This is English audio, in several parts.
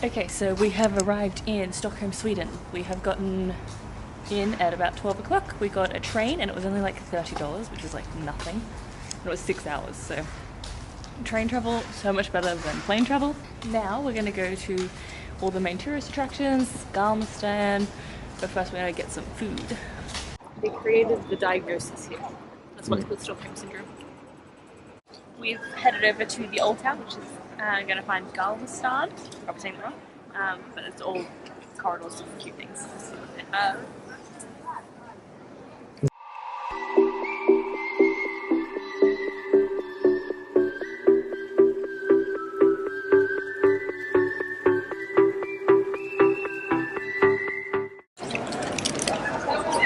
Okay, so we have arrived in Stockholm, Sweden. We have gotten in at about 12 o'clock. We got a train and it was only like $30, which was like nothing. And it was 6 hours, so train travel, so much better than plane travel. Now we're gonna go to all the main tourist attractions, Galveston, but first we're gonna get some food. They created the diagnosis here. That's why it's called Stockholm Syndrome. We've headed over to the Old Town, which is going to find Galveston. Probably saying it wrong, but it's all corridors of cute things.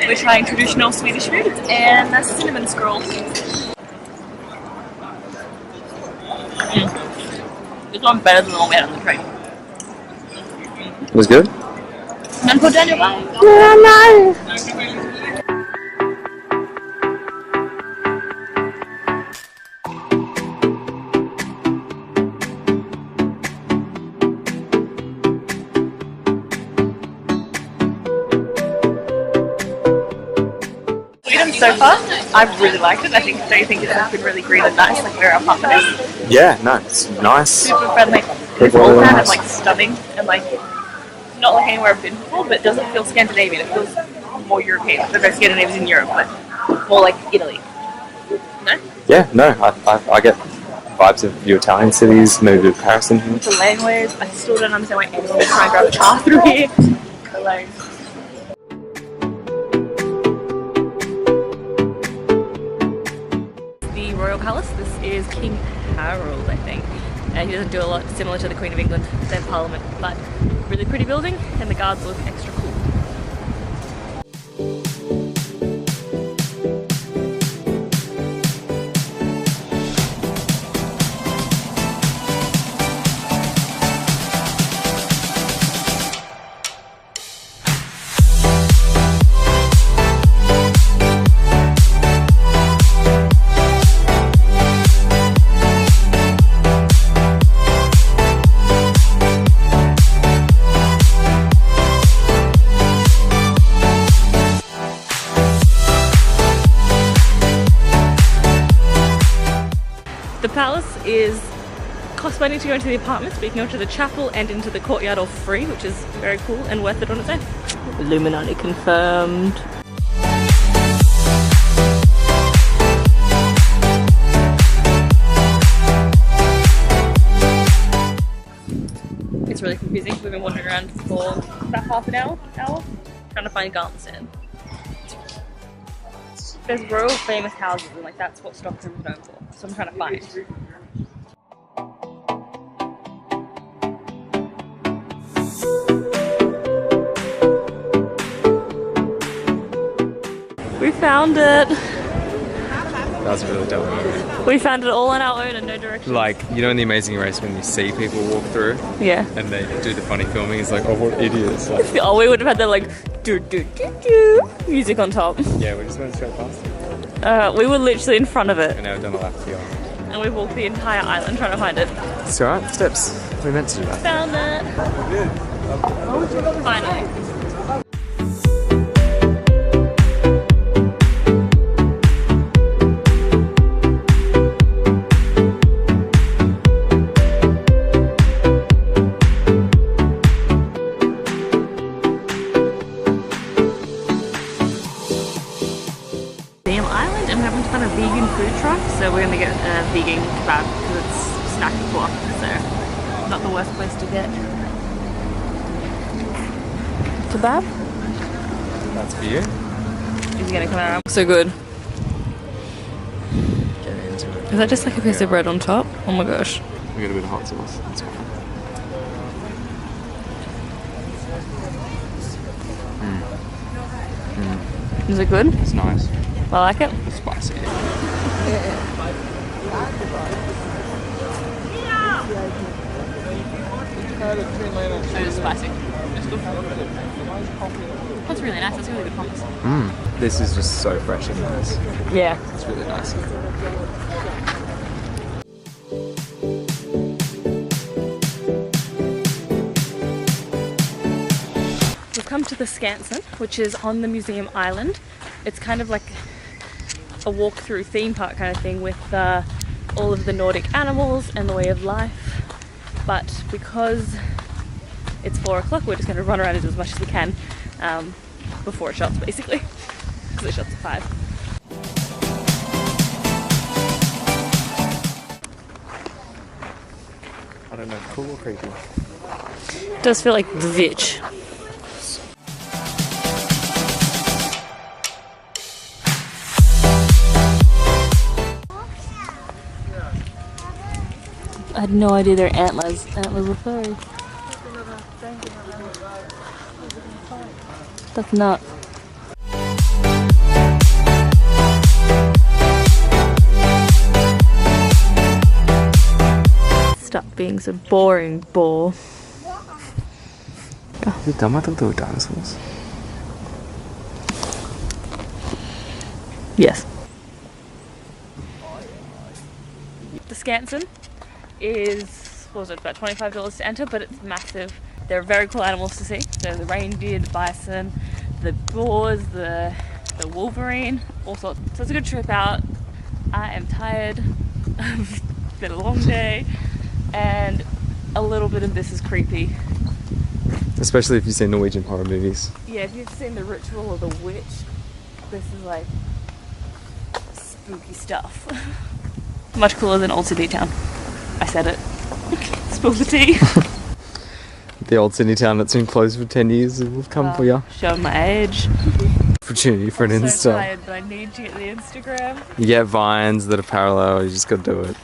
We're trying traditional Swedish food and a cinnamon scroll. This one's better than the one we had on the train. It was good? Men på Daniel, bye! So far, I've really liked it. Don't you think it's been really green and nice, like where our apartment is? Yeah, no, it's nice. Super friendly. It's all kind of like stunning and like not like anywhere I've been before, but it doesn't feel Scandinavian. It feels more European. There's no Scandinavians in Europe, but more like Italy. No? Yeah, no, I get vibes of your Italian cities, maybe Paris and here. The language, I still don't understand why anyone would try and drive a car through here. Cologne. Royal Palace. This is King Harold, I think, and he doesn't do a lot similar to the Queen of England than Parliament, but really pretty building and the guards look extra cool. The palace costs money to go into the apartments, but you can go to the chapel and into the courtyard all free, which is very cool and worth it on its own. Illuminati confirmed. It's really confusing. We've been wandering around for about half an hour trying to find Galveston. There's royal famous houses and like that's what Stockholm is known for. So I'm trying to find. We found it! That was really dumb. We found it all on our own and no directions. Like, you know in The Amazing Race when you see people walk through? Yeah. And they do the funny filming, it's like, oh what idiots. Like, oh, we would have had that like do do do do music on top. yeah, we just went straight past it. We were literally in front of it. And now we've done the lap here. And we walked the entire island trying to find it. It's alright, steps. We meant to do that. Found it! Finally. Island and we happen to find a vegan food truck, so we're gonna get a vegan kebab because it's snack before, so not the worst place to get kebab. That's for you. Is he gonna come out? So good. Get into it. Is that just like a piece of bread on top? Oh my gosh. We got a bit of hot sauce. That's fine. Is it good? It's nice. I like it. It's spicy. It is spicy. It's good. That's really nice. That's really good hummus. This is just so fresh and nice. Yeah. It's really nice. the Skansen, which is on the museum island. It's kind of like a walk-through theme park kind of thing with all of the Nordic animals and the way of life. But because it's 4 o'clock, we're just going to run around and do as much as we can before it shuts, basically, because it shuts at 5. I don't know, cool or creepy? It does feel like Vitch. I had no idea they're antlers. Antlers were furry. That's not. Stop being so boring, Boar. You dumb, I thought they were dinosaurs. Yes. The Skansen is, what was it, about $25 to enter, but it's massive. There are very cool animals to see. So the reindeer, the bison, the boars, the wolverine, all sorts. So it's a good trip out. I am tired. It's been a long day, and a little bit of this is creepy. Especially if you've seen Norwegian horror movies. Yeah, if you've seen The Ritual or The Witch, this is like spooky stuff. Much cooler than Old Sydney Town. I said it. Spill the tea. The old Sydney town that's been closed for 10 years will come for you. Showing my age. Opportunity for an I'm Insta. so tired, but I need to get the Instagram. You get vines that are parallel, you just gotta do it.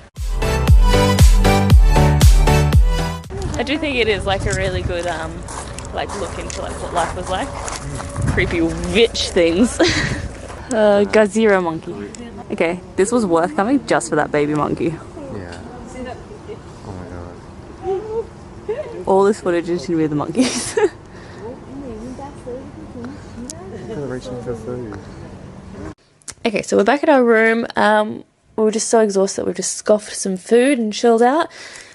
I do think it is like a really good like look into like what life was like. Creepy witch things. Gazira monkey. Okay, this was worth coming just for that baby monkey. Yeah. Oh my god. All this footage is gonna be the monkeys. They're reaching for food. Okay, so we're back at our room. We were just so exhausted. We've just scoffed some food and chilled out.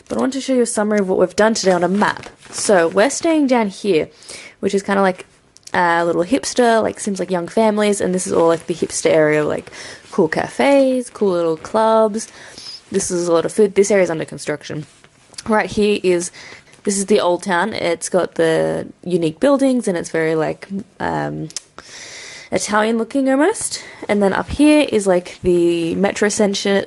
But I want to show you a summary of what we've done today on a map. So we're staying down here, which is kind of like a little hipster, like seems like young families, and this is all like the hipster area, like cool cafes, cool little clubs. This is a lot of food. This area is under construction. Right here is, this is the old town. It's got the unique buildings and it's very like Italian looking almost. And then up here is like the Metro Central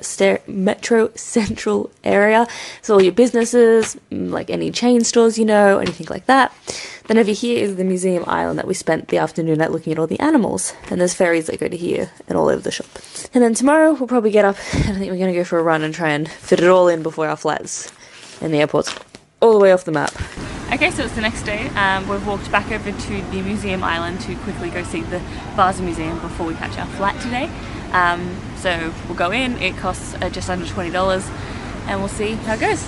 area. So all your businesses, like any chain stores, you know, anything like that. Then over here is the museum island that we spent the afternoon at looking at all the animals. And there's ferries that go to here and all over the shop. And then tomorrow we'll probably get up and I think we're going to go for a run and try and fit it all in before our flights and the airport's all the way off the map. Okay, so it's the next day. We've walked back over to the museum island to quickly go see the Vasa Museum before we catch our flight today. So we'll go in, it costs just under $20 and we'll see how it goes.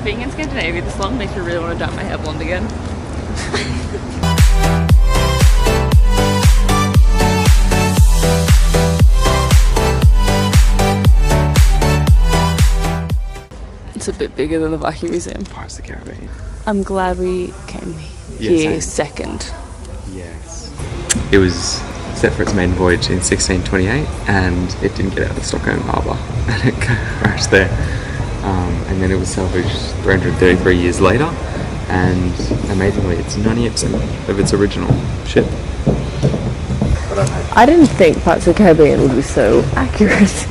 Being in Scandinavia this long makes me really want to dye my hair blonde again. It's a bit bigger than the Viking Museum. Pirates of the Caribbean. I'm glad we came here second. Yes. It was set for its main voyage in 1628 and it didn't get out of Stockholm Harbour and it crashed there. And then it was salvaged 333 years later, and amazingly it's 98% of its original ship. I didn't think Pirates of the Caribbean would be so accurate.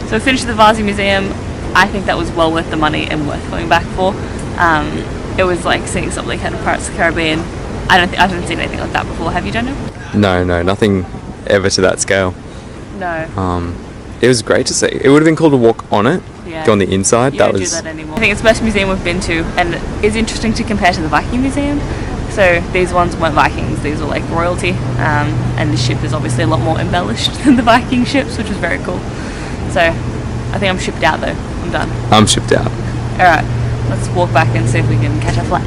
So we finished the Vasa Museum. I think that was well worth the money and worth going back for. It was like seeing something kind of Pirates of the Caribbean. I haven't seen anything like that before. Have you, Daniel? No, nothing ever to that scale. No. It was great to see. It would have been cool to walk on it, Yeah. go on the inside. You That don't was do that anymore. I think it's the best museum we've been to, and it's interesting to compare to the Viking Museum. So these ones weren't Vikings; these were like royalty, and the ship is obviously a lot more embellished than the Viking ships, which was very cool. So I think I'm shipped out though. I'm done. I'm shipped out. All right, let's walk back and see if we can catch a flight.